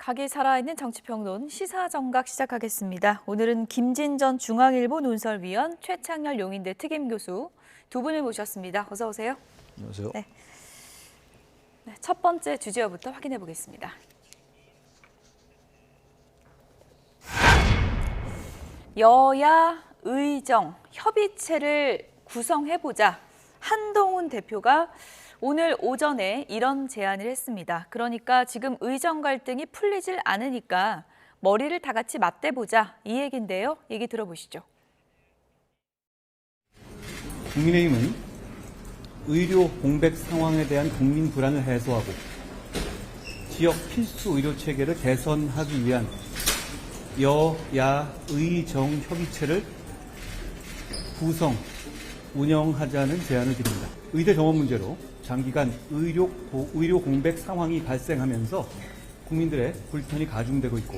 각이 살아있는 정치평론 시사정각 시작하겠습니다. 오늘은 김진전 중앙일보 논설위원, 최창렬 용인대 특임교수 두 분을 모셨습니다. 어서 오세요. 안녕하세요. 네. 첫 번째 주제어부터 확인해 보겠습니다. 여야 의정 협의체를 구성해보자. 한동훈 대표가 오늘 오전에 이런 제안을 했습니다. 그러니까 지금 의정 갈등이 풀리질 않으니까 머리를 다 같이 맞대보자 이 얘기인데요. 얘기 들어보시죠. 국민의힘은 의료 공백 상황에 대한 국민 불안을 해소하고 지역 필수 의료 체계를 개선하기 위한 여야 의정 협의체를 구성, 운영하자는 제안을 드립니다. 의대 정원 문제로 장기간 의료 공백 상황이 발생하면서 국민들의 불편이 가중되고 있고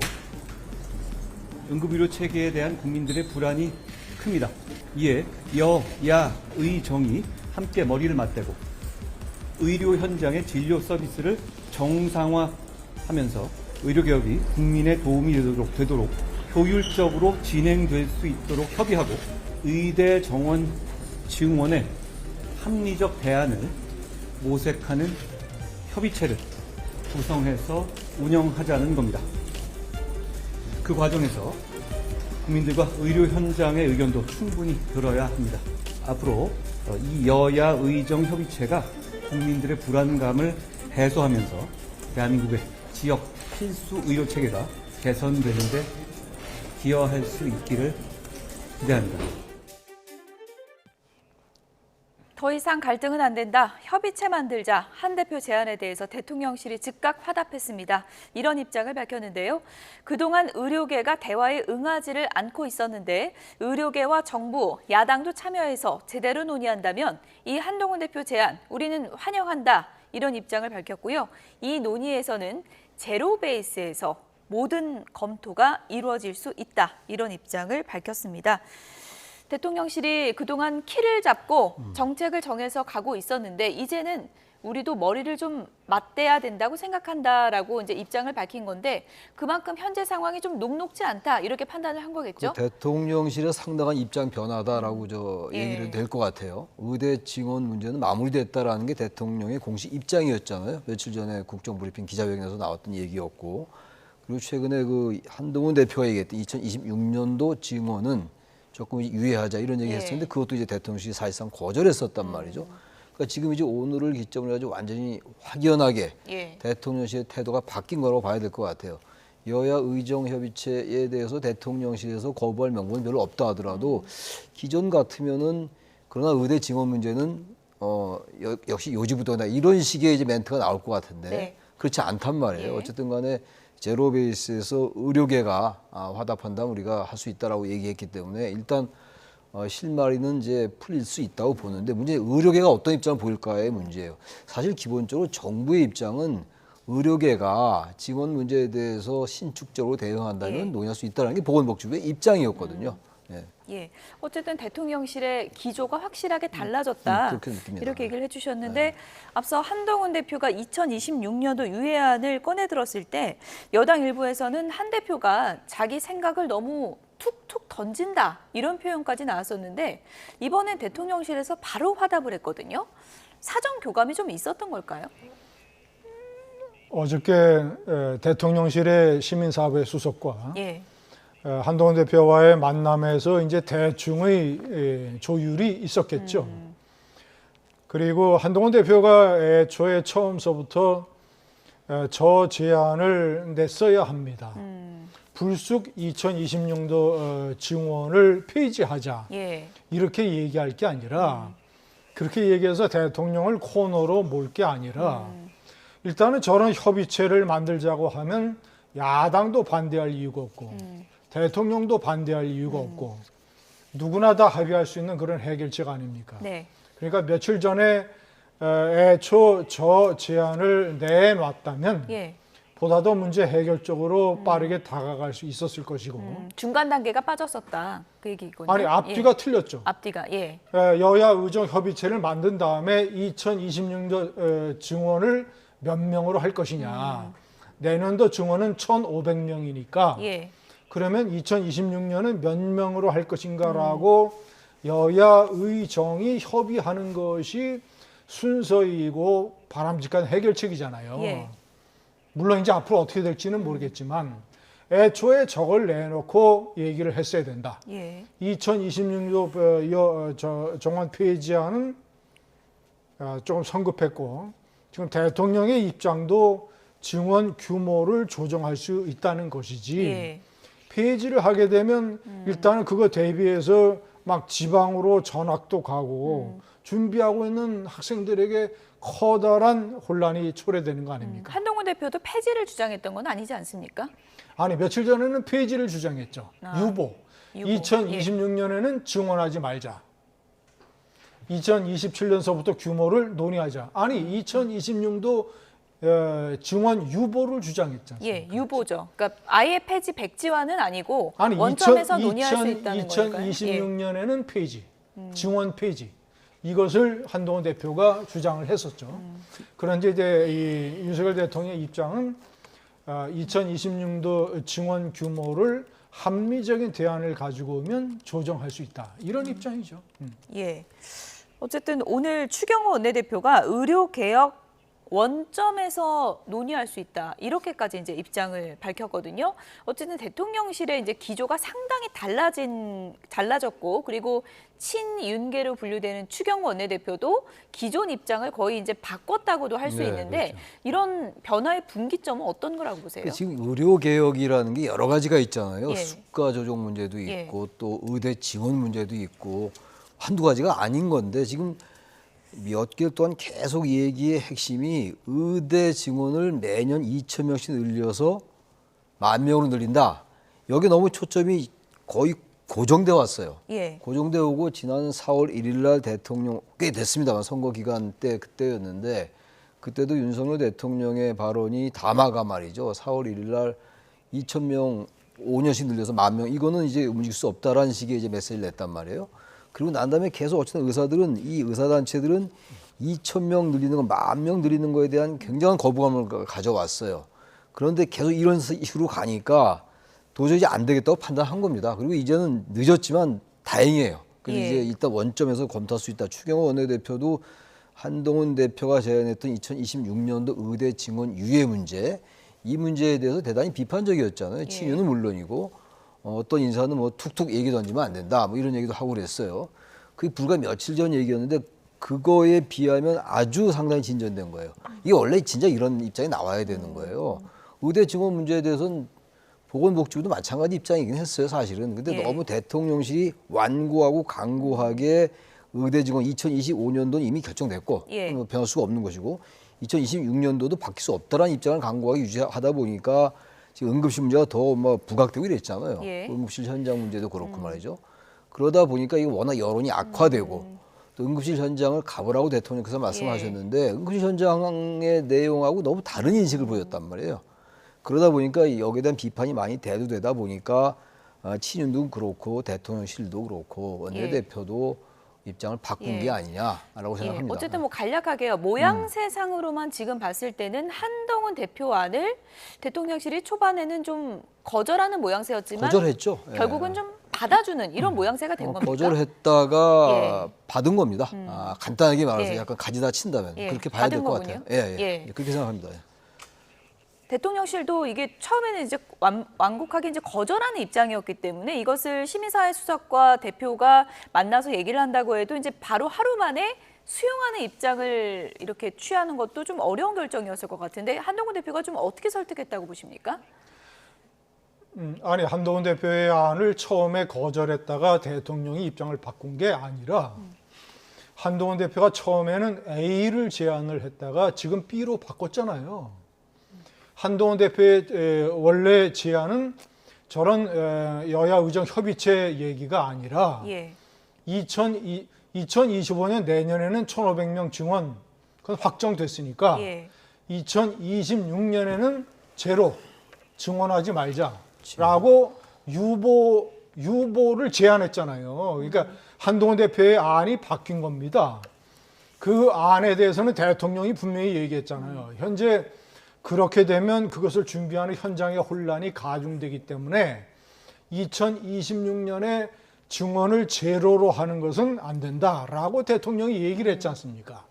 응급의료 체계에 대한 국민들의 불안이 큽니다. 이에 여야 의정이 함께 머리를 맞대고 의료 현장의 진료 서비스를 정상화하면서 의료개혁이 국민의 도움이 되도록 효율적으로 진행될 수 있도록 협의하고 의대 정원 증원의 합리적 대안을 모색하는 협의체를 구성해서 운영하자는 겁니다. 그 과정에서 국민들과 의료 현장의 의견도 충분히 들어야 합니다. 앞으로 이 여야 의정 협의체가 국민들의 불안감을 해소하면서 대한민국의 지역 필수 의료 체계가 개선되는 데 기여할 수 있기를 기대합니다. 더 이상 갈등은 안 된다. 협의체 만들자. 한 대표 제안에 대해서 대통령실이 즉각 화답했습니다. 이런 입장을 밝혔는데요. 그동안 의료계가 대화에 응하지를 않고 있었는데 의료계와 정부, 야당도 참여해서 제대로 논의한다면 이 한동훈 대표 제안 우리는 환영한다. 이런 입장을 밝혔고요. 이 논의에서는 제로 베이스에서 모든 검토가 이루어질 수 있다. 이런 입장을 밝혔습니다. 대통령실이 그동안 키를 잡고 정책을 정해서 가고 있었는데 이제는 우리도 머리를 좀 맞대야 된다고 생각한다라고 이제 입장을 밝힌 건데 그만큼 현재 상황이 좀 녹록지 않다 이렇게 판단을 한 거겠죠? 그 대통령실의 상당한 입장 변화다라고 얘기를 될 것 같아요. 의대 증원 문제는 마무리됐다라는 게 대통령의 공식 입장이었잖아요. 며칠 전에 국정브리핑 기자회견에서 나왔던 얘기였고 그리고 최근에 그 한동훈 대표가 얘기했던 2026년도 증원은 조금 유예하자 이런 얘기 했었는데 그것도 이제 대통령실이 사실상 거절했었단 말이죠. 그러니까 지금 이제 오늘을 기점으로 해가지고 완전히 확연하게 대통령실의 태도가 바뀐 거라고 봐야 될 것 같아요. 여야 의정협의체에 대해서 대통령실에서 거부할 명분은 별로 없다 하더라도 기존 같으면은 그러나 의대 증원 문제는 역시 요지부동이다 이런 식의 이제 멘트가 나올 것 같은데 그렇지 않단 말이에요. 어쨌든 간에 제로 베이스에서 의료계가 화답한다면 우리가 할 수 있다라고 얘기했기 때문에 일단 실마리는 이제 풀릴 수 있다고 보는데 문제는 의료계가 어떤 입장을 보일까의 문제예요. 사실 기본적으로 정부의 입장은 의료계가 증원 문제에 대해서 신축적으로 대응한다면 논의할 수 있다는 게 보건복지부의 입장이었거든요. 어쨌든 대통령실의 기조가 확실하게 달라졌다. 이렇게 얘기를 해주셨는데 앞서 한동훈 대표가 2026년도 유예안을 꺼내들었을 때 여당 일부에서는 한 대표가 자기 생각을 너무 툭툭 던진다 이런 표현까지 나왔었는데 이번엔 대통령실에서 바로 화답을 했거든요. 사정 교감이 좀 있었던 걸까요? 어저께 대통령실의 시민사회 수석과 한동훈 대표와의 만남에서 이제 대충의 조율이 있었겠죠. 그리고 한동훈 대표가 애초에 처음서부터 저 제안을 냈어야 합니다. 불쑥 2026년도 증원을 폐지하자. 이렇게 얘기할 게 아니라 그렇게 얘기해서 대통령을 코너로 몰 게 아니라 일단은 저런 협의체를 만들자고 하면 야당도 반대할 이유가 없고 대통령도 반대할 이유가 없고 누구나 다 합의할 수 있는 그런 해결책 아닙니까? 그러니까 며칠 전에 애초 저 제안을 내놨다면 보다 더 문제 해결 쪽으로 빠르게 다가갈 수 있었을 것이고 중간 단계가 빠졌었다 그 얘기군요. 아니 앞뒤가 틀렸죠. 앞뒤가 여야 의정 협의체를 만든 다음에 2026년 증원을 몇 명으로 할 것이냐 내년도 증원은 1,500명이니까 예. 그러면 2026년은 몇 명으로 할 것인가라고 여야 의정이 협의하는 것이 순서이고 바람직한 해결책이잖아요. 예. 물론 이제 앞으로 어떻게 될지는 모르겠지만 애초에 저걸 내놓고 얘기를 했어야 된다. 예. 2026년도 정원 폐지안은 조금 성급했고 지금 대통령의 입장도 증원 규모를 조정할 수 있다는 것이지 예. 폐지를 하게 되면 일단은 그거 대비해서 막 지방으로 전학도 가고 준비하고 있는 학생들에게 커다란 혼란이 초래되는 거 아닙니까? 한동훈 대표도 폐지를 주장했던 건 아니지 않습니까? 아니 며칠 전에는 폐지를 주장했죠. 유보. 유보. 2026년에는 증원하지 말자. 2027년서부터 규모를 논의하자. 아니 2026도 증원 유보를 주장했잖아요. 예, 유보죠. 그러니까 아예 폐지 백지화는 아니고 아니 원점에서 논의할 수 있다는 거니까요. 2026년에는 폐지, 증원 폐지. 이것을 한동훈 대표가 주장을 했었죠. 그런데 이제 이 윤석열 대통령의 입장은 2026도 증원 규모를 합리적인 대안을 가지고 오면 조정할 수 있다. 이런 입장이죠. 예. 어쨌든 오늘 추경호 원내대표가 의료개혁 원점에서 논의할 수 있다. 이렇게까지 이제 입장을 밝혔거든요. 어쨌든 대통령실의 이제 기조가 상당히 달라졌고, 그리고 친윤계로 분류되는 추경호 원내대표도 기존 입장을 거의 이제 바꿨다고도 할 수 네, 있는데 그렇죠. 이런 변화의 분기점은 어떤 거라고 보세요? 지금 의료 개혁이라는 게 여러 가지가 있잖아요. 예. 수가 조정 문제도 예. 있고 또 의대 지원 문제도 있고 한두 가지가 아닌 건데 지금 몇 개월 동안 계속 얘기의 핵심이 의대 증원을 매년 2,000명씩 늘려서 10,000명으로 늘린다. 여기 너무 초점이 거의 고정돼 왔어요. 예. 고정돼 오고 지난 4월 1일 날 대통령 꽤 됐습니다만 선거 기간 때 그때였는데 그때도 윤석열 대통령의 발언이 다마가 말이죠. 4월 1일 날 2,000명 5년씩 늘려서 10,000명 이거는 이제 움직일 수 없다라는 식의 이제 메시지를 냈단 말이에요. 그리고 난 다음에 계속 어쨌든 이 의사단체들은 2,000명 늘리는 거, 10,000명 늘리는 거에 대한 굉장한 거부감을 가져왔어요. 그런데 계속 이런 식으로 가니까 도저히 이제 안 되겠다고 판단한 겁니다. 그리고 이제는 늦었지만 다행이에요. 그래서 예. 이제 일단 원점에서 검토할 수 있다. 추경호 원내대표도 한동훈 대표가 제안했던 2026년도 의대 증원 유예 문제, 이 문제에 대해서 대단히 비판적이었잖아요. 친윤은 물론이고 어떤 인사는 뭐 툭툭 얘기 던지면 안 된다. 뭐 이런 얘기도 하고 그랬어요. 그게 불과 며칠 전 얘기였는데 그거에 비하면 아주 상당히 진전된 거예요. 이게 원래 진짜 이런 입장이 나와야 되는 거예요. 의대 증원 문제에 대해서는 보건복지부도 마찬가지 입장이긴 했어요, 사실은. 근데 예. 너무 대통령실이 완고하고 강고하게 의대 증원 2025년도는 이미 결정됐고 예. 뭐 변할 수가 없는 것이고 2026년도도 바뀔 수 없다라는 입장을 강고하게 유지하다 보니까 지금 응급실 문제가 더 뭐 부각되고 이랬잖아요. 예. 응급실 현장 문제도 그렇고 말이죠. 그러다 보니까 이게 워낙 여론이 악화되고 또 응급실 현장을 가보라고 대통령께서 말씀하셨는데 응급실 현장의 내용하고 너무 다른 인식을 보였단 말이에요. 그러다 보니까 여기에 대한 비판이 많이 대두되다 보니까 친윤도 그렇고 대통령실도 그렇고 원내대표도 입장을 바꾼 게 아니냐라고 생각합니다. 어쨌든 뭐 간략하게요. 모양새상으로만 지금 봤을 때는 한동훈 대표안을 대통령실이 초반에는 좀 거절하는 모양새였지만 거절했죠. 예. 결국은 좀 받아주는 이런 모양새가 된 겁니까? 거절했다가 받은 겁니다. 간단하게 말해서 예. 약간 가지다 친다면 예, 그렇게 봐야 될 받은 것 거군요. 같아요. 예. 예. 그렇게 생각합니다. 대통령실도 이게 처음에는 이제 완곡하게 이제 거절하는 입장이었기 때문에 이것을 시민사회 수석과 대표가 만나서 얘기를 한다고 해도 이제 바로 하루 만에 수용하는 입장을 이렇게 취하는 것도 좀 어려운 결정이었을 것 같은데 한동훈 대표가 좀 어떻게 설득했다고 보십니까? 아니 한동훈 대표의 안을 처음에 거절했다가 대통령이 입장을 바꾼 게 아니라 한동훈 대표가 처음에는 A를 제안을 했다가 지금 B로 바꿨잖아요. 한동훈 대표의 원래 제안은 저런 여야 의정 협의체 얘기가 아니라 예. 2025년 내년에는 1,500명 증원 그건 확정됐으니까 예. 2026년에는 제로 증원하지 말자라고 유보를 제안했잖아요. 그러니까 한동훈 대표의 안이 바뀐 겁니다. 그 안에 대해서는 대통령이 분명히 얘기했잖아요. 현재 그렇게 되면 그것을 준비하는 현장의 혼란이 가중되기 때문에 2026년에 증원을 제로로 하는 것은 안 된다라고 대통령이 얘기를 했지 않습니까?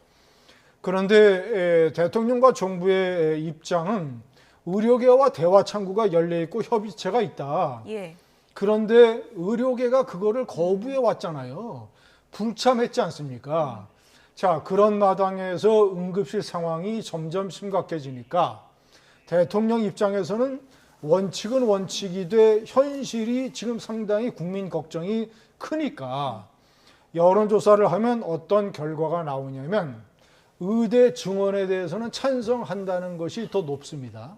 그런데 대통령과 정부의 입장은 의료계와 대화 창구가 열려 있고 협의체가 있다. 예. 그런데 의료계가 그거를 거부해 왔잖아요. 불참했지 않습니까? 자, 그런 마당에서 응급실 상황이 점점 심각해지니까 대통령 입장에서는 원칙은 원칙이되 현실이 지금 상당히 국민 걱정이 크니까 여론조사를 하면 어떤 결과가 나오냐면 의대 증원에 대해서는 찬성한다는 것이 더 높습니다.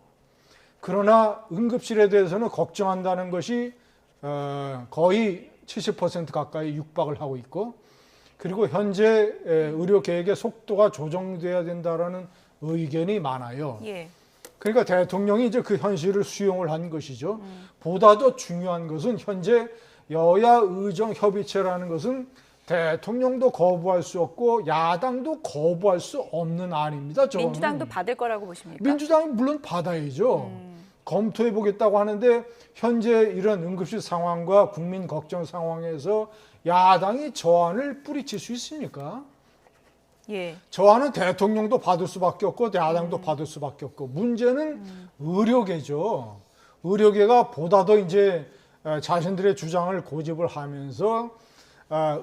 그러나 응급실에 대해서는 걱정한다는 것이 거의 70% 가까이 육박을 하고 있고, 그리고 현재 의료 계획의 속도가 조정돼야 된다라는 의견이 많아요. 예. 그러니까 대통령이 이제 그 현실을 수용을 한 것이죠. 보다 더 중요한 것은 현재 여야 의정 협의체라는 것은 대통령도 거부할 수 없고 야당도 거부할 수 없는 안입니다. 저는. 민주당도 받을 거라고 보십니까? 민주당이 물론 받아야죠. 검토해 보겠다고 하는데 현재 이런 응급실 상황과 국민 걱정 상황에서 야당이 저안을 뿌리칠 수 있습니까? 예. 저안은 대통령도 받을 수밖에 없고 야당도 받을 수밖에 없고, 문제는 의료계죠. 의료계가 보다 더 이제 자신들의 주장을 고집을 하면서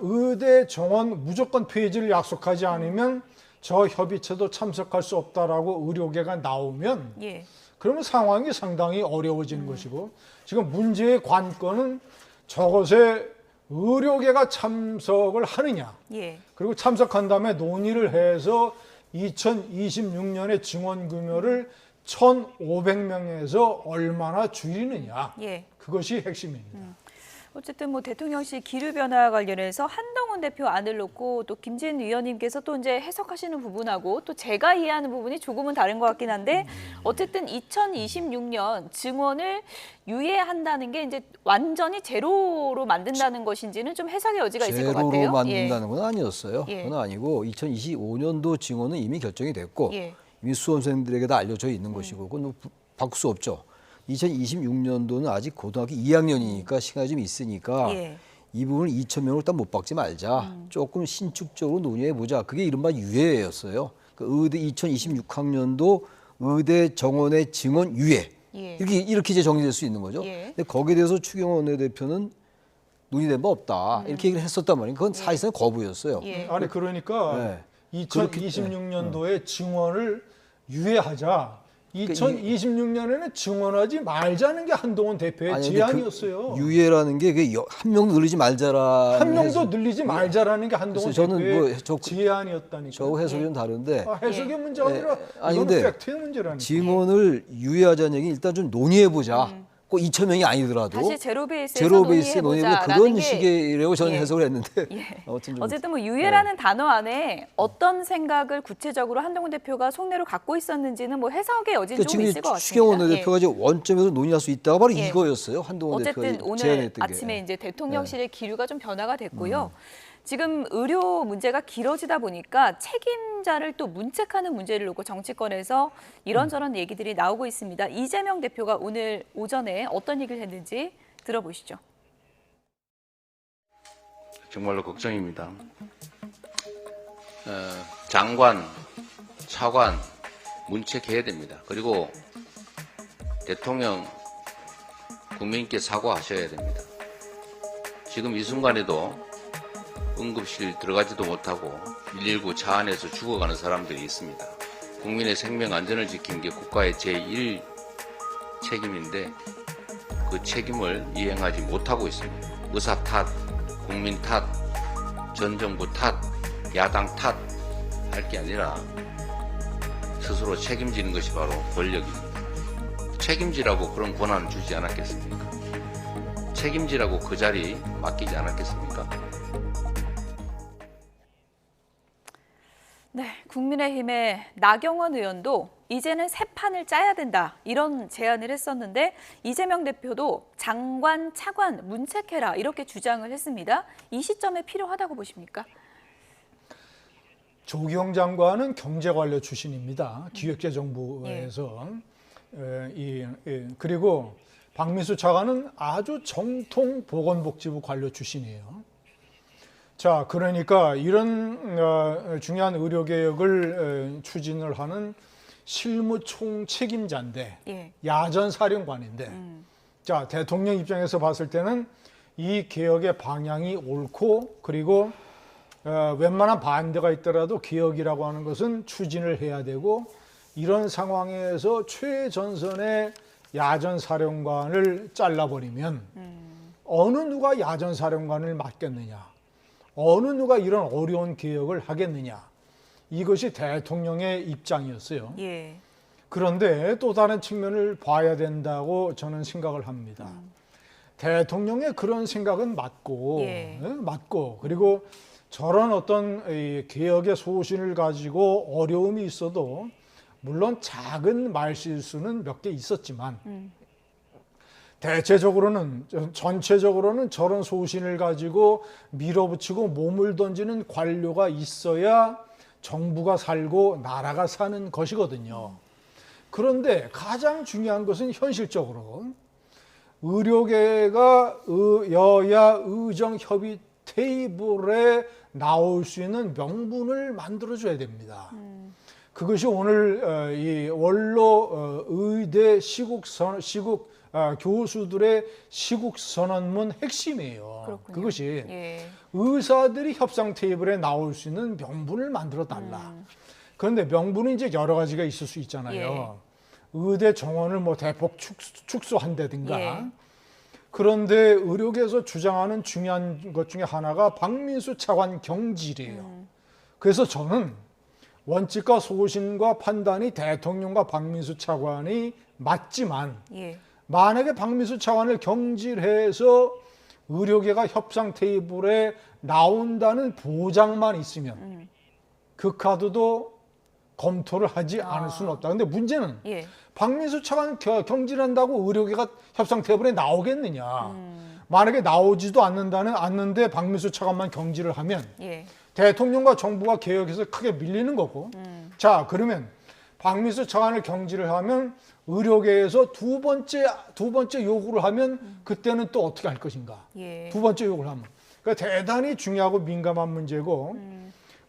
의대 정원 무조건 폐지를 약속하지 않으면 저 협의체도 참석할 수 없다라고 의료계가 나오면 예. 그러면 상황이 상당히 어려워지는 것이고, 지금 문제의 관건은 저것에 의료계가 참석을 하느냐, 예. 그리고 참석한 다음에 논의를 해서 2026년에 증원 규모를 1,500명에서 얼마나 줄이느냐, 예. 그것이 핵심입니다. 어쨌든 뭐 대통령실 기류 변화 관련해서 한동훈 대표 안을 놓고 또 김진 의원님께서 또 이제 해석하시는 부분하고 또 제가 이해하는 부분이 조금은 다른 것 같긴 한데, 어쨌든 2026년 증원을 유예한다는 게 이제 완전히 제로로 만든다는 것인지는 좀 해석의 여지가 있을 것 같아요. 제로로 만든다는 건 아니었어요. 예. 그건 아니고 2025년도 증원은 이미 결정이 됐고 예. 이미 수험생들에게 다 알려져 있는 것이고 그건 뭐 바꿀 수 없죠. 2026년도는 아직 고등학교 2학년이니까 시간이 좀 있으니까 예. 이 부분을 2,000명을 딱 못 박지 말자. 조금 신축적으로 논의해 보자. 그게 이른바 유예였어요. 그 의대 2026학년도 의대 정원의 증원 유예. 예. 이렇게 이제 정리될 수 있는 거죠. 예. 근데 거기에 대해서 추경호 원내대표는 논의된 바 없다. 이렇게 얘기를 했었단 말이에요. 그건 사실상 거부였어요. 예. 아니 그러니까 네. 2026년도에 증원을 유예하자. 2026년에는 증원하지 말자는 게 한동훈 대표의 아니, 근데 제안이었어요. 그 유예라는 게 한 명 늘리지 말자라는 한 명도 늘리지 말자라는 게 한동훈 그래서 저는 대표의 뭐 제안이었다니까. 저 해석이 좀 다른데 해석의 문제가 아니라 아니, 이거는 근데 팩트의 문제라니까. 증원을 유예하자는 얘기 일단 좀 논의해 보자. 꼭 2,000명이 아니더라도 다시 제로 베이스에서 제로 베이스에 논의해 보자. 논의해보자라는 그런 게 식이라고 저는 예. 해석을 했는데 예. 아무튼 좀 어쨌든 뭐 유예라는 단어 안에 어떤 생각을 구체적으로 한동훈 대표가 속내로 갖고 있었는지는 뭐 해석의 여지는 그러니까 좀 지금 있을 것 같습니다. 추경호 원내대표가 이제 원점에서 논의할 수 있다가 바로 예. 이거였어요. 한동훈 어쨌든 대표가 오늘 제안했던 게. 아침에 이제 대통령실의 기류가 좀 변화가 됐고요. 지금 의료 문제가 길어지다 보니까 책임자를 또 문책하는 문제를 놓고 정치권에서 이런저런 얘기들이 나오고 있습니다. 이재명 대표가 오늘 오전에 어떤 얘기를 했는지 들어보시죠. 정말로 걱정입니다. 장관, 차관 문책해야 됩니다. 그리고 대통령 국민께 사과하셔야 됩니다. 지금 이 순간에도 응급실 들어가지도 못하고 119 차 안에서 죽어가는 사람들이 있습니다. 국민의 생명 안전을 지키는 게 국가의 제1 책임인데 그 책임을 이행하지 못하고 있습니다. 의사 탓, 국민 탓, 전 정부 탓, 야당 탓 할 게 아니라 스스로 책임지는 것이 바로 권력입니다. 책임지라고 그런 권한을 주지 않았겠습니까? 책임지라고 그 자리 맡기지 않았겠습니까? 네, 국민의힘의 나경원 의원도 이제는 새 판을 짜야 된다 이런 제안을 했었는데 이재명 대표도 장관, 차관 문책해라 이렇게 주장을 했습니다. 이 시점에 필요하다고 보십니까? 조기용 장관은 경제관료 출신입니다. 기획재정부에서. 그리고 박민수 차관은 아주 정통 보건복지부 관료 출신이에요. 자, 그러니까 이런 중요한 의료개혁을 추진을 하는 실무 총책임자인데 예. 야전사령관인데 자, 대통령 입장에서 봤을 때는 이 개혁의 방향이 옳고 그리고 웬만한 반대가 있더라도 개혁이라고 하는 것은 추진을 해야 되고 이런 상황에서 최전선의 야전사령관을 잘라버리면 어느 누가 야전사령관을 맡겠느냐, 어느 누가 이런 어려운 개혁을 하겠느냐, 이것이 대통령의 입장이었어요. 예. 그런데 또 다른 측면을 봐야 된다고 저는 생각을 합니다. 대통령의 그런 생각은 맞고, 예. 맞고, 그리고 저런 어떤 이 개혁의 소신을 가지고 어려움이 있어도 물론 작은 말실수는 몇 개 있었지만 대체적으로는 전체적으로는 저런 소신을 가지고 밀어붙이고 몸을 던지는 관료가 있어야 정부가 살고 나라가 사는 것이거든요. 그런데 가장 중요한 것은 현실적으로 의료계가 여야 의정 협의 테이블에 나올 수 있는 명분을 만들어줘야 됩니다. 그것이 오늘 이 원로 의대 시국 교수들의 시국 선언문 핵심이에요. 그렇군요. 그것이 예. 의사들이 협상 테이블에 나올 수 있는 명분을 만들어 달라. 그런데 명분은 이제 여러 가지가 있을 수 있잖아요. 예. 의대 정원을 뭐 대폭 축소한다든가. 예. 그런데 의료계에서 주장하는 중요한 것 중에 하나가 박민수 차관 경질이에요. 그래서 저는 원칙과 소신과 판단이 대통령과 박민수 차관이 맞지만 예. 만약에 박민수 차관을 경질해서 의료계가 협상 테이블에 나온다는 보장만 있으면 그 카드도 검토를 하지 않을 수는 없다. 근데 문제는 예. 박민수 차관 경질한다고 의료계가 협상 테이블에 나오겠느냐. 만약에 나오지도 않는데 박민수 차관만 경질을 하면 예. 대통령과 정부가 개혁해서 크게 밀리는 거고. 자, 그러면 박민수 차관을 경질을 하면 의료계에서 두 번째 요구를 하면 그때는 또 어떻게 할 것인가. 예. 두 번째 요구를 하면. 그러니까 대단히 중요하고 민감한 문제고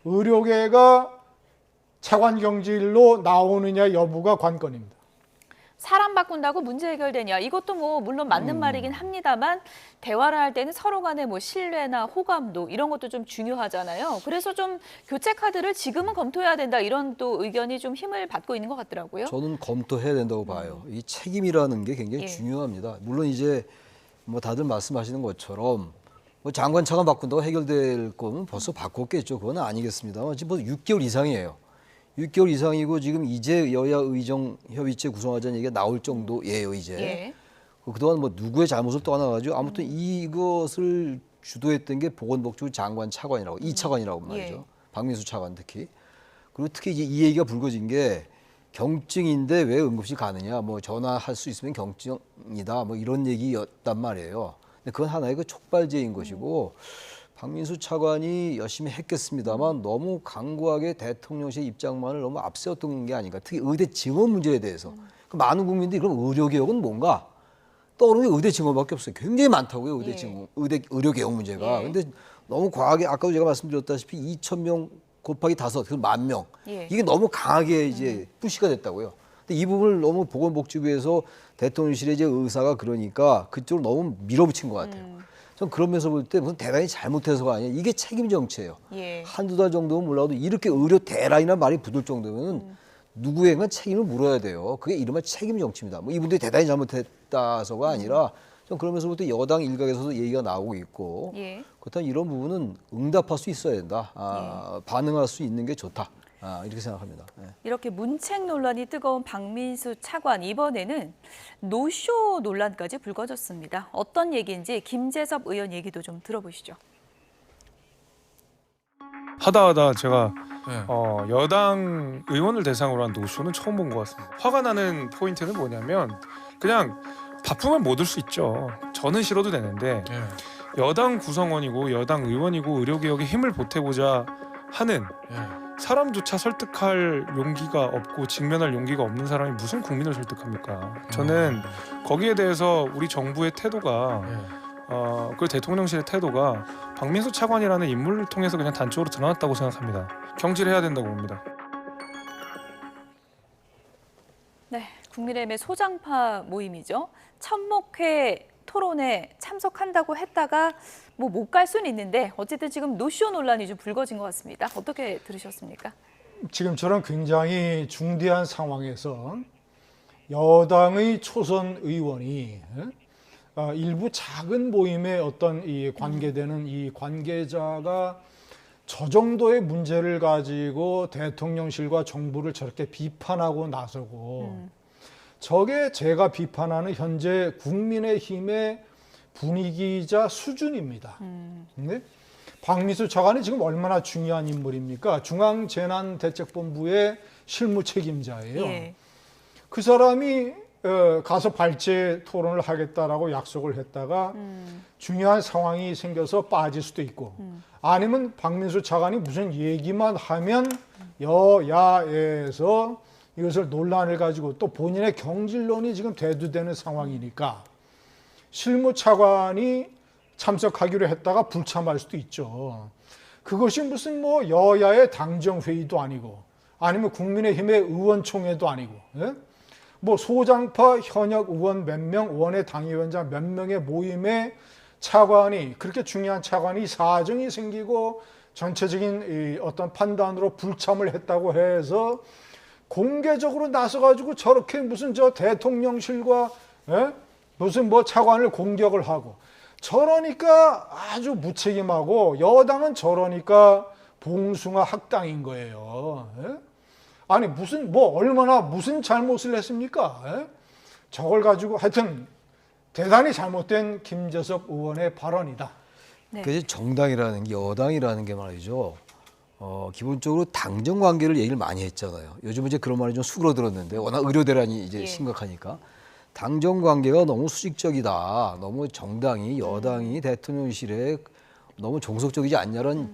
의료계가 차관 경질로 나오느냐 여부가 관건입니다. 사람 바꾼다고 문제 해결되냐? 이것도 뭐 물론 맞는 말이긴 합니다만 대화를 할 때는 서로 간의 뭐 신뢰나 호감도 이런 것도 좀 중요하잖아요. 그래서 좀 교체 카드를 지금은 검토해야 된다 이런 또 의견이 좀 힘을 받고 있는 것 같더라고요. 저는 검토해야 된다고 봐요. 이 책임이라는 게 굉장히 예. 중요합니다. 물론 이제 뭐 다들 말씀하시는 것처럼 뭐 장관 차관 바꾼다고 해결될 거는 벌써 바꿨겠죠. 그건 아니겠습니다만 지금 벌써 6개월 이상이에요. 6개월 이상이고 지금 이제 여야 의정 협의체 구성하자는 얘기가 나올 정도예요, 이제. 예. 그동안 뭐 누구의 잘못을 떠나가지고 아무튼 이것을 주도했던 게 보건복지부 장관 차관이라고, 이 차관이라고 말이죠. 예. 박민수 차관 특히. 그리고 특히 이제 이 얘기가 불거진 게 경증인데 왜 응급실 가느냐, 뭐 전화할 수 있으면 경증이다, 뭐 이런 얘기였단 말이에요. 근데 그건 하나의 그 촉발제인 것이고 박민수 차관이 열심히 했겠습니다만 너무 강구하게 대통령실 입장만을 너무 앞세웠던 게 아닌가. 특히 의대 증원 문제에 대해서. 그 많은 국민들이 그럼 의료개혁은 뭔가? 떠오르는 게 의대 증원밖에 없어요. 굉장히 많다고요, 의대 증원, 의료개혁 문제가. 예. 근데 너무 과하게 아까도 제가 말씀드렸다시피 2,000명 곱하기 5, 그 10,000명. 예. 이게 너무 강하게 이제 푸시가 됐다고요. 근데 이 부분을 너무 보건복지부에서 대통령실의 이제 의사가 그러니까 그쪽으로 너무 밀어붙인 것 같아요. 전 그러면서 볼 때 무슨 대단히 잘못해서가 아니에요. 이게 책임 정치예요. 예. 한두 달 정도는 몰라도 이렇게 의료 대란이라는 말이 붙을 정도면 누구에게 책임을 물어야 돼요. 그게 이른바 책임 정치입니다. 뭐 이분들이 대단히 잘못했다서가 아니라 좀 그러면서 볼 때 여당 일각에서도 얘기가 나오고 있고 예. 그렇다면 이런 부분은 응답할 수 있어야 된다. 반응할 수 있는 게 좋다. 이렇게 생각합니다. 예. 이렇게 문책 논란이 뜨거운 박민수 차관 이번에는 노쇼 논란까지 불거졌습니다. 어떤 얘기인지 김재섭 의원 얘기도 좀 들어보시죠. 하다 제가 여당 의원을 대상으로 한 노쇼는 처음 본 것 같습니다. 화가 나는 포인트는 뭐냐면 그냥 바쁘면 못 올 수 있죠. 저는 싫어도 되는데 여당 구성원이고 여당 의원이고 의료개혁에 힘을 보태고자 하는 사람조차 설득할 용기가 없고 직면할 용기가 없는 사람이 무슨 국민을 설득합니까? 저는 거기에 대해서 우리 정부의 태도가 그리고 대통령실의 태도가 박민수 차관이라는 인물을 통해서 그냥 단적으로 드러났다고 생각합니다. 경질해야 된다고 봅니다. 네, 국민의힘의 소장파 모임이죠. 천목회 토론에 참석한다고 했다가 뭐 못 갈 수는 있는데 어쨌든 지금 노쇼 논란이 좀 불거진 것 같습니다. 어떻게 들으셨습니까? 지금처럼 굉장히 중대한 상황에서 여당의 초선 의원이 일부 작은 모임에 어떤 이 관계되는 이 관계자가 저 정도의 문제를 가지고 대통령실과 정부를 저렇게 비판하고 나서고 저게 제가 비판하는 현재 국민의힘의 분위기이자 수준입니다. 네? 박민수 차관이 지금 얼마나 중요한 인물입니까? 중앙재난대책본부의 실무 책임자예요. 예. 그 사람이 가서 발제 토론을 하겠다라고 약속을 했다가 중요한 상황이 생겨서 빠질 수도 있고 아니면 박민수 차관이 무슨 얘기만 하면 여야에서 이것을 논란을 가지고 또 본인의 경질론이 지금 대두되는 상황이니까 실무 차관이 참석하기로 했다가 불참할 수도 있죠. 그것이 무슨 뭐 여야의 당정회의도 아니고 아니면 국민의힘의 의원총회도 아니고 뭐 소장파 현역 의원 몇 명, 의원의 당위원장 몇 명의 모임에 차관이 그렇게 중요한 차관이 사정이 생기고 전체적인 어떤 판단으로 불참을 했다고 해서 공개적으로 나서가지고 저렇게 무슨 저 대통령실과 무슨 뭐 차관을 공격을 하고 저러니까 아주 무책임하고 여당은 저러니까 봉숭아 학당인 거예요. 아니 무슨 뭐 얼마나 무슨 잘못을 했습니까? 저걸 가지고 하여튼 대단히 잘못된 김재석 의원의 발언이다. 네. 그래서 정당이라는 게 여당이라는 게 말이죠. 기본적으로 당정 관계를 얘기를 많이 했잖아요. 요즘은 이제 그런 말이 좀 수그러들었는데 워낙 의료 대란이 이제 예. 심각하니까 당정 관계가 너무 수직적이다. 너무 정당이 여당이 대통령실에 너무 종속적이지 않냐는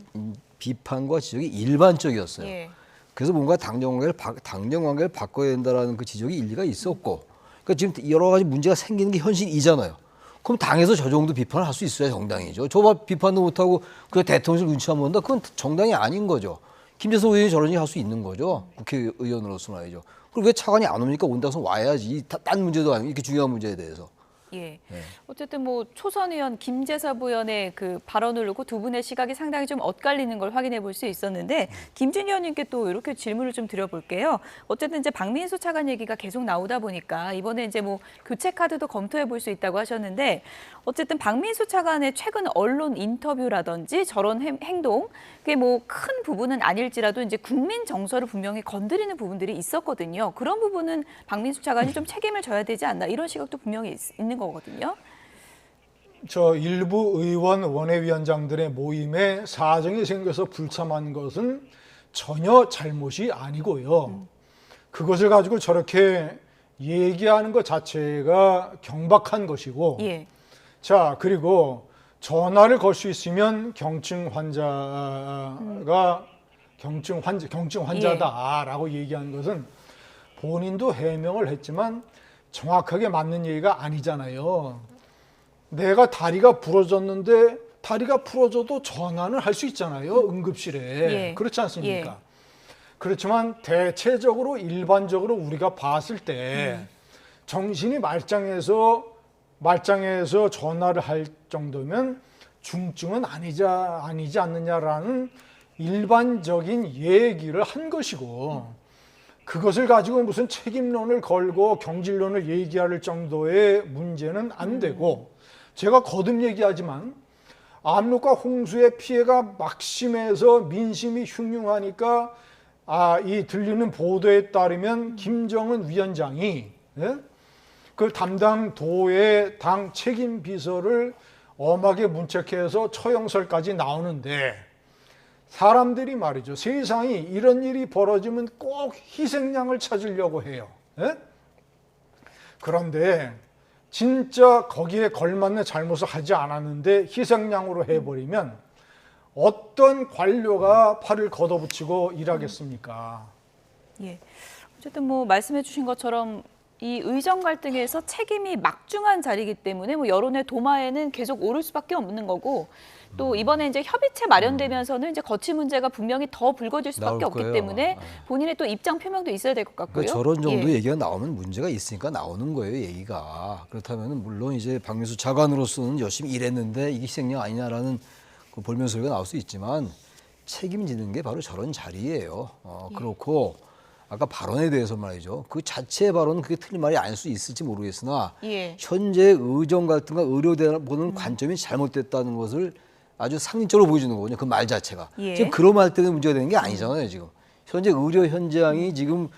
비판과 지적이 일반적이었어요. 예. 그래서 뭔가 당정 관계를 바꿔야 된다라는 그 지적이 일리가 있었고, 그러니까 지금 여러 가지 문제가 생기는 게 현실이잖아요. 그럼 당에서 저 정도 비판을 할 수 있어야 정당이죠. 저 비판도 못하고 그 대통령실 눈치만 본다? 그건 정당이 아닌 거죠. 김재석 의원이 저런 얘기 할 수 있는 거죠. 국회의원으로서 말이죠. 그리고 왜 차관이 안 옵니까? 온다고 해서 와야지. 딴 문제도 아니고 이렇게 중요한 문제에 대해서. 예. 네. 어쨌든 뭐 초선 의원 김재섭 의원의 그 발언을 놓고 두 분의 시각이 상당히 좀 엇갈리는 걸 확인해 볼 수 있었는데 김준희 의원님께 또 이렇게 질문을 좀 드려볼게요. 어쨌든 이제 박민수 차관 얘기가 계속 나오다 보니까 이번에 이제 뭐 교체 카드도 검토해 볼 수 있다고 하셨는데 어쨌든 박민수 차관의 최근 언론 인터뷰라든지 저런 행동 그게 뭐 큰 부분은 아닐지라도 이제 국민 정서를 분명히 건드리는 부분들이 있었거든요. 그런 부분은 박민수 차관이 좀 책임을 져야 되지 않나 이런 시각도 분명히 있는 거거든요. 저 일부 의원 원외위원장들의 모임에 사정이 생겨서 불참한 것은 전혀 잘못이 아니고요. 그것을 가지고 저렇게 얘기하는 것 자체가 경박한 것이고 예. 자 그리고 전화를 걸 수 있으면 경증 환자가 경증 환자다라고 얘기한 것은 본인도 해명을 했지만 정확하게 맞는 얘기가 아니잖아요. 내가 다리가 부러졌는데 다리가 부러져도 전화는 할 수 있잖아요. 응급실에. 예. 그렇지 않습니까? 예. 그렇지만 대체적으로 일반적으로 우리가 봤을 때 정신이 말짱해서 전화를 할 정도면 중증은 아니지 않느냐라는 일반적인 얘기를 한 것이고 그것을 가지고 무슨 책임론을 걸고 경질론을 얘기할 정도의 문제는 안 되고 제가 거듭 얘기하지만 압록과 홍수의 피해가 막심해서 민심이 흉흉하니까 이 들리는 보도에 따르면 김정은 위원장이 그 담당 도의 당 책임 비서를 엄하게 문책해서 처형설까지 나오는데 사람들이 말이죠. 세상이 이런 일이 벌어지면 꼭 희생양을 찾으려고 해요. 그런데 진짜 거기에 걸맞는 잘못을 하지 않았는데 희생양으로 해버리면 어떤 관료가 팔을 걷어붙이고 일하겠습니까? 예. 어쨌든 뭐 말씀해 주신 것처럼 이 의정 갈등에서 책임이 막중한 자리이기 때문에 뭐 여론의 도마에는 계속 오를 수밖에 없는 거고 또 이번에 이제 협의체 마련되면서는 이제 거취 문제가 분명히 더 불거질 수밖에 나올 없기 거예요. 때문에 본인의 또 입장 표명도 있어야 될 것 같고요. 그러니까 저런 정도 예. 얘기가 나오면 문제가 있으니까 나오는 거예요, 얘기가. 그렇다면 물론 이제 박명수 차관으로서는 열심히 일했는데 이게 희생양 아니냐라는 그 볼멘 소리가 나올 수 있지만 책임지는 게 바로 저런 자리예요. 그렇고 아까 발언에 대해서 말이죠. 그 자체의 발언은 그게 틀린 말이 아닐 수 있을지 모르겠으나 예. 현재 의정 갈등과 의료대를 보는 관점이 잘못됐다는 것을 아주 상징적으로 보여주는 거거든요. 그 말 자체가. 예. 지금 그런 말 때문에 문제가 되는 게 아니잖아요. 지금 현재 의료 현장이 지금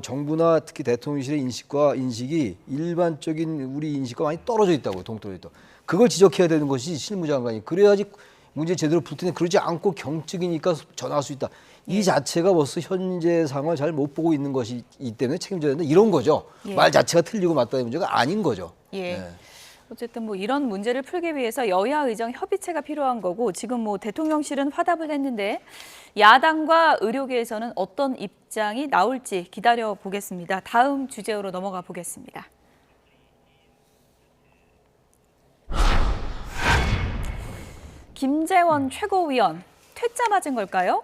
정부나 특히 대통령실의 인식이 일반적인 우리 인식과 많이 떨어져 있다고, 동떨어져 있다. 그걸 지적해야 되는 것이 실무장관이. 그래야지 문제 제대로 풀 텐데 그러지 않고 경직이니까 전화할 수 있다. 이 자체가 벌써 현재 상황을 잘 못 보고 있는 것이기 때문에 책임져야 된다. 이런 거죠. 예. 말 자체가 틀리고 맞다의 문제가 아닌 거죠. 예. 네. 어쨌든 뭐 이런 문제를 풀기 위해서 여야 의정 협의체가 필요한 거고 지금 뭐 대통령실은 화답을 했는데 야당과 의료계에서는 어떤 입장이 나올지 기다려 보겠습니다. 다음 주제로 넘어가 보겠습니다. 김재원 최고위원 퇴짜 맞은 걸까요?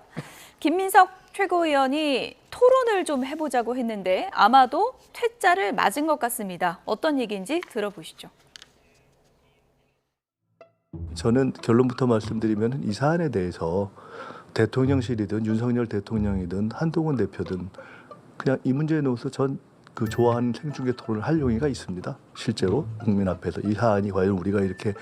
김민석 최고위원이 토론을 좀 해보자고 했는데 아마도 퇴짜를 맞은 것 같습니다. 어떤 얘기인지 들어보시죠. 저는 결론부터 말씀드리면 이 사안에 대해서 대통령실이든 윤석열 대통령이든 한동훈 대표든 그냥 이 문제에 넣어서 전 그 좋아하는 생중계 토론을 할 용의가 있습니다. 실제로 국민 앞에서 이 사안이 과연 우리가 이렇게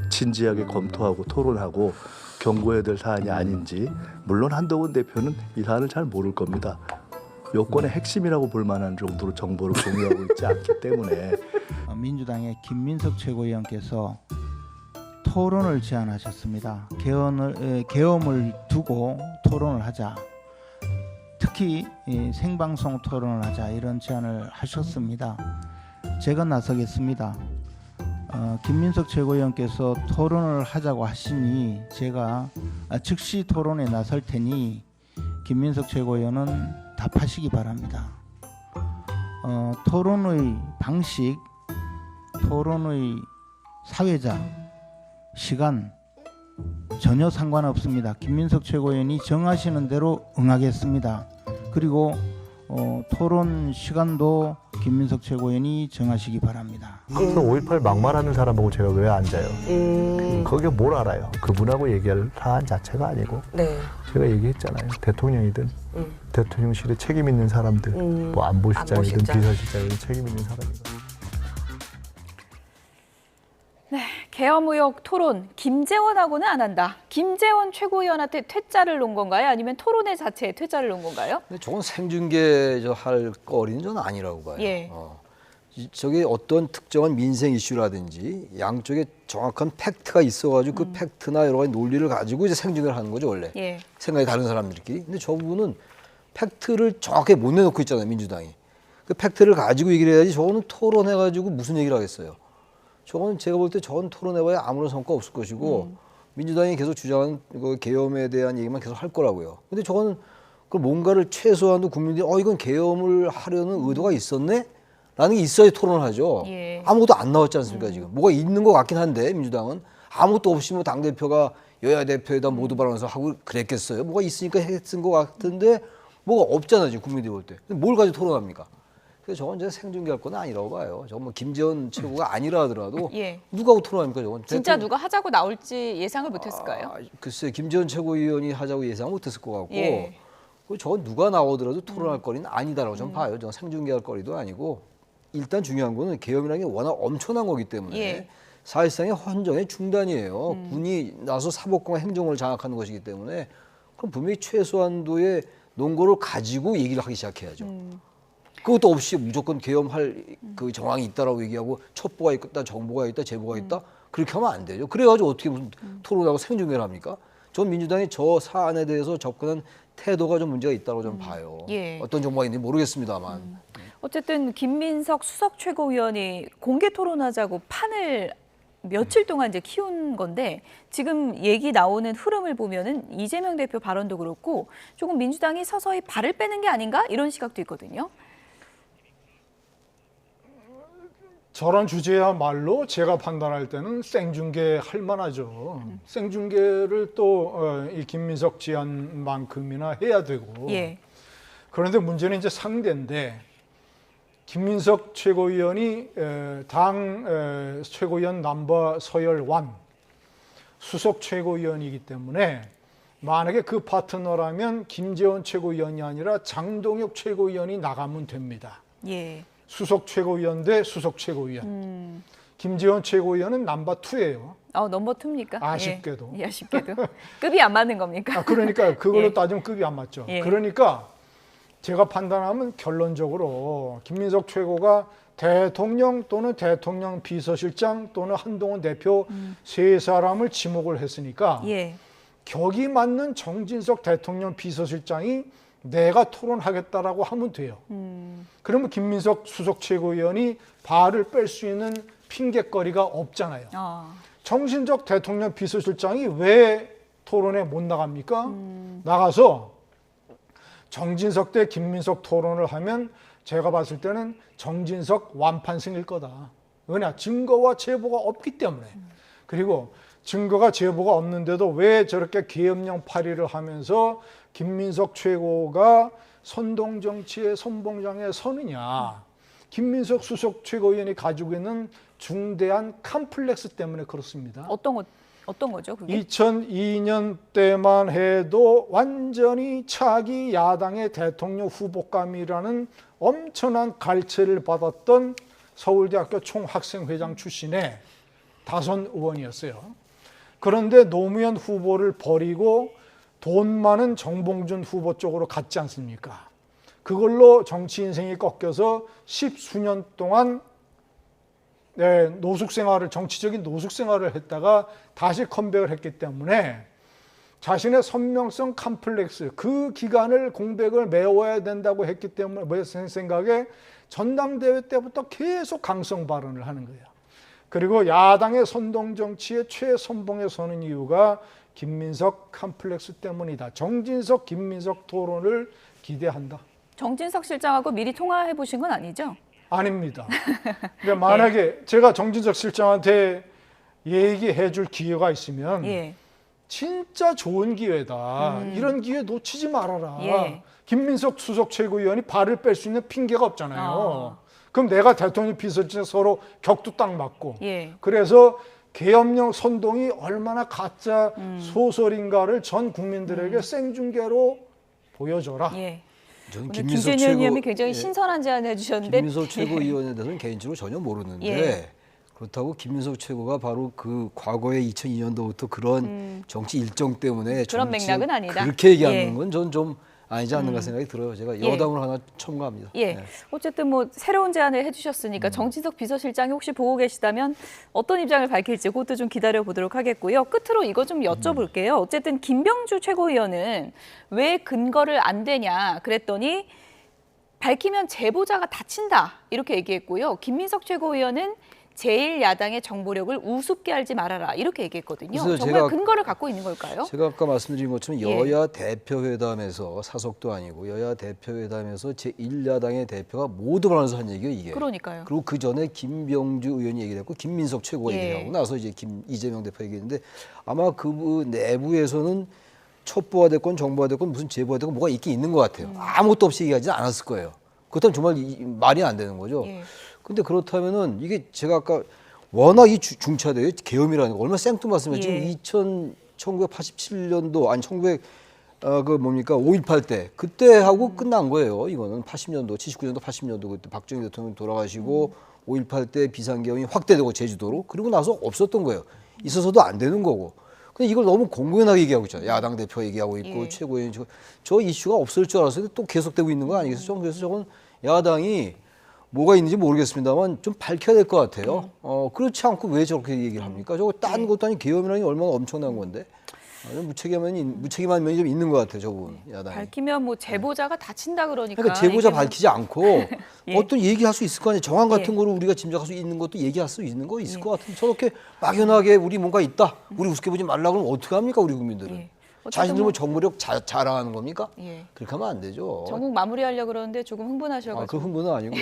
진지하게 검토하고 토론하고 경고해야 될 사안이 아닌지, 물론 한동훈 대표는 이 사안을 잘 모를 겁니다. 요건의 핵심이라고 볼 만한 정도로 정보를 공유하고 있지 않기 때문에. 민주당의 김민석 최고위원께서 토론을 제안하셨습니다. 계엄을 두고 토론을 하자. 특히 생방송 토론을 하자 이런 제안을 하셨습니다. 제가 나서겠습니다. 김민석 최고위원께서 토론을 하자고 하시니 제가 즉시 토론에 나설 테니 김민석 최고위원은 답하시기 바랍니다. 토론의 방식, 토론의 사회자, 시간 전혀 상관없습니다. 김민석 최고위원이 정하시는 대로 응하겠습니다. 그리고 토론 시간도 김민석 최고위원이 정하시기 바랍니다. 항상 5.18 막말하는 사람하고 제가 왜 앉아요? 거기가 뭘 알아요? 그분하고 얘기할 사안 자체가 아니고 네. 제가 얘기했잖아요. 대통령이든 대통령실에 책임 있는 사람들, 뭐 안보실장이든 안보실장. 비서실장이든 책임 있는 사람이든. 계엄 의혹 토론, 김재원하고는 안 한다. 김재원 최고위원한테 퇴짜를 놓은 건가요? 아니면 토론회 자체에 퇴짜를 놓은 건가요? 근데 저건 생중계 할 거리는 저는 아니라고 봐요. 예. 저게 어떤 특정한 민생 이슈라든지 양쪽에 정확한 팩트가 있어가지고 그 팩트나 여러 가지 논리를 가지고 이제 생중계를 하는 거죠 원래. 예. 생각이 다른 사람들끼리. 근데 저 부분은 팩트를 정확하게 못 내놓고 있잖아요 민주당이. 그 팩트를 가지고 얘기를 해야지. 저거는 토론해가지고 무슨 얘기를 하겠어요. 저건 제가 볼 때 저건 토론해봐야 아무런 성과 없을 것이고 민주당이 계속 주장하는 그 계엄에 대한 얘기만 계속 할 거라고요. 근데 저거는 그 뭔가를 최소한도 국민들이 이건 계엄을 하려는 의도가 있었네? 라는 게 있어야 토론을 하죠. 예. 아무것도 안 나왔지 않습니까 지금. 뭐가 있는 것 같긴 한데 민주당은 아무것도 없이 뭐 당대표가 여야 대표에다 모두 발언해서 하고 그랬겠어요. 뭐가 있으니까 했은 것 같은데 뭐가 없잖아요 지금 국민들이 볼 때. 뭘 가지고 토론합니까? 그래서 저건 이제 생중계할 건 아니라고 봐요. 저건 뭐 김재원 최고가 아니라 하더라도 예. 누가 토론합니까 저건? 진짜 누가 하자고 나올지 예상을 못했을까요? 글쎄 김재원 최고위원이 하자고 예상 못했을 것 같고 예. 그리고 저건 누가 나오더라도 토론할 거리는 아니다라고 저는 봐요. 저건 생중계할 거리도 아니고 일단 중요한 거는 계엄이라는 게 워낙 엄청난 거기 때문에 예. 사실상의 헌정의 중단이에요. 군이 나서 사법권과 행정을 장악하는 것이기 때문에 그럼 분명히 최소한도의 논거를 가지고 얘기를 하기 시작해야죠. 그것도 없이 무조건 계엄할 그 정황이 있다라고 얘기하고 첩보가 있다, 정보가 있다, 제보가 있다 그렇게 하면 안 되죠. 그래가지고 어떻게 무슨 토론하고 생중계를 합니까? 전 민주당이 저 사안에 대해서 접근한 태도가 좀 문제가 있다고 좀 봐요. 예. 어떤 정보가 있는지 모르겠습니다만. 어쨌든 김민석 수석 최고위원이 공개 토론하자고 판을 며칠 동안 이제 키운 건데 지금 얘기 나오는 흐름을 보면은 이재명 대표 발언도 그렇고 조금 민주당이 서서히 발을 빼는 게 아닌가 이런 시각도 있거든요. 저런 주제야말로 제가 판단할 때는 생중계 할 만하죠. 생중계를 또 이 김민석 지안만큼이나 해야 되고. 예. 그런데 문제는 이제 상대인데 김민석 최고위원이 당 최고위원 넘버 서열 1 수석 최고위원이기 때문에 만약에 그 파트너라면 김재원 최고위원이 아니라 장동혁 최고위원이 나가면 됩니다. 예. 수석 최고위원 대 수석 최고위원. 김재원 최고위원은 넘버 2예요. 넘버 2입니까? 아쉽게도. 예, 아쉽게도. 급이 안 맞는 겁니까? 그러니까 그걸로 예. 따지면 급이 안 맞죠. 예. 그러니까 제가 판단하면 결론적으로 김민석 최고가 대통령 또는 대통령 비서실장 또는 한동훈 대표 세 사람을 지목을 했으니까 예. 격이 맞는 정진석 대통령 비서실장이 내가 토론하겠다라고 하면 돼요. 그러면 김민석 수석 최고위원이 발을 뺄 수 있는 핑계거리가 없잖아요. 정진석 대통령 비서실장이 왜 토론에 못 나갑니까? 나가서 정진석 대 김민석 토론을 하면 제가 봤을 때는 정진석 완판승일 거다. 왜냐? 증거와 제보가 없기 때문에. 그리고 증거가 제보가 없는데도 왜 저렇게 계엄령 발의를 하면서 김민석 최고가 선동정치의 선봉장에 서느냐. 김민석 수석 최고위원이 가지고 있는 중대한 컴플렉스 때문에 그렇습니다. 어떤 거죠, 그게? 2002년 때만 해도 완전히 차기 야당의 대통령 후보감이라는 엄청난 갈채를 받았던 서울대학교 총학생회장 출신의 다선 의원이었어요. 그런데 노무현 후보를 버리고 돈 많은 정봉준 후보 쪽으로 갔지 않습니까? 그걸로 정치 인생이 꺾여서 10수년 동안 노숙 생활을, 정치적인 노숙 생활을 했다가 다시 컴백을 했기 때문에 자신의 선명성 컴플렉스, 그 기간을 공백을 메워야 된다고 했기 때문에 생각에 전당대회 때부터 계속 강성 발언을 하는 거예요. 그리고 야당의 선동정치의 최선봉에 서는 이유가 김민석 컴플렉스 때문이다. 정진석, 김민석 토론을 기대한다. 정진석 실장하고 미리 통화해 보신 건 아니죠? 아닙니다. 근데 만약에 제가 정진석 실장한테 얘기해 줄 기회가 있으면 예. 진짜 좋은 기회다. 이런 기회 놓치지 말아라. 예. 김민석 수석 최고위원이 발을 뺄 수 있는 핑계가 없잖아요. 그럼 내가 대통령 비서실장 서로 격도 딱 맞고. 예. 그래서 계엄령 선동이 얼마나 가짜 소설인가를 전 국민들에게 생중계로 보여줘라. 예. 저는 오늘 김재현 의원님이 굉장히 신선한 제안을 해주셨는데 김민석 최고위원에 대해서는 개인적으로 전혀 모르는데 예. 그렇다고 김민석 최고가 바로 그 과거에 2002년도부터 그런 정치 일정 때문에 그런 맥락은 아니다. 그렇게 얘기하는 예. 건 전 좀 아니지 않는가 생각이 들어요. 제가 여담을 하나 첨가합니다. 예. 네. 어쨌든 뭐 새로운 제안을 해주셨으니까 정진석 비서실장이 혹시 보고 계시다면 어떤 입장을 밝힐지 그것도 좀 기다려 보도록 하겠고요. 끝으로 이거 좀 여쭤볼게요. 어쨌든 김병주 최고위원은 왜 근거를 안 대냐 그랬더니 밝히면 제보자가 다친다 이렇게 얘기했고요. 김민석 최고위원은 제1야당의 정보력을 우습게 알지 말아라 이렇게 얘기했거든요. 그래서 정말 제가 근거를 갖고 있는 걸까요? 제가 아까 말씀드린 것처럼 예. 여야 대표회담에서 사석도 아니고 여야 대표회담에서 제1야당의 대표가 모두 만나서 한 얘기가 이게. 그러니까요. 그리고 그 전에 김병주 의원이 얘기를 했고 김민석 최고가 예. 얘기하고 나서 이제 이재명 대표 얘기했는데 아마 그 내부에서는 첩보가 됐건 정보가 됐건 무슨 제보가 됐건 뭐가 있긴 있는 것 같아요. 아무것도 없이 얘기하지 않았을 거예요. 그렇다면 정말 말이 안 되는 거죠. 예. 근데 그렇다면은 이게 제가 아까 워낙 이 중차대요. 계엄이라는 거 얼마나 생뚱맞습니까? 예. 지금 1987년도 아니 5.18 때 그때 하고 끝난 거예요. 이거는 80년도, 79년도, 80년도 그때 박정희 대통령 돌아가시고 5.18 때 비상계엄이 확대되고 제주도로 그리고 나서 없었던 거예요. 있어서도 안 되는 거고. 근데 이걸 너무 공공연하게 얘기하고 있잖아요. 야당 대표 얘기하고 있고 예. 최고위원 저 이슈가 없을 줄 알았어요. 또 계속되고 있는 거 아니겠어요? 그래서 저건 야당이 뭐가 있는지 모르겠습니다만 좀 밝혀야 될 것 같아요. 그렇지 않고 왜 저렇게 얘기를 합니까? 저거 딴 것도 아니고 계엄이라는 게 얼마나 엄청난 건데. 무책임한 면이 좀 있는 것 같아요, 저분 야당이. 밝히면 뭐 제보자가 다친다 그러니까. 그러니까 제보자 이게 뭐- 밝히지 않고 예. 어떤 얘기할 수 있을 거 아니에요. 정황 같은 예. 거를 우리가 짐작할 수 있는 것도 얘기할 수 있는 거 있을 것 같은데 저렇게 막연하게 우리 뭔가 있다. 우리 우습게 보지 말라고 그러면 어떻게 합니까, 우리 국민들은. 예. 어쨌든 자신들 뭐- 뭐 정보력 자랑하는 겁니까? 예. 그렇게 하면 안 되죠. 전국 마무리하려고 그러는데 조금 흥분하셔가지고. 그 흥분은 아니고.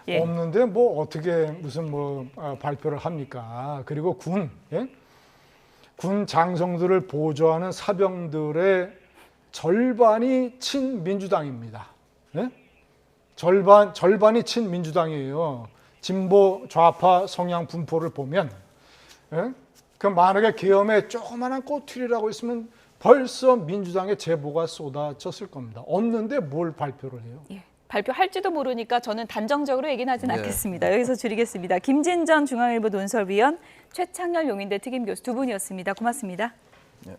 예. 없는데 뭐 어떻게 무슨 뭐 발표를 합니까? 그리고 군 장성들을 보조하는 사병들의 절반이 친민주당입니다. 예? 절반이 친민주당이에요. 진보 좌파 성향 분포를 보면, 예? 그 만약에 계엄에 조그마한 꼬투리라고 있으면 벌써 민주당의 제보가 쏟아졌을 겁니다. 없는데 뭘 발표를 해요? 예. 발표할지도 모르니까 저는 단정적으로 얘기는 하진 네. 않겠습니다. 여기서 줄이겠습니다. 김진전 중앙일보 논설위원, 최창렬 용인대 특임교수 두 분이었습니다. 고맙습니다. 네.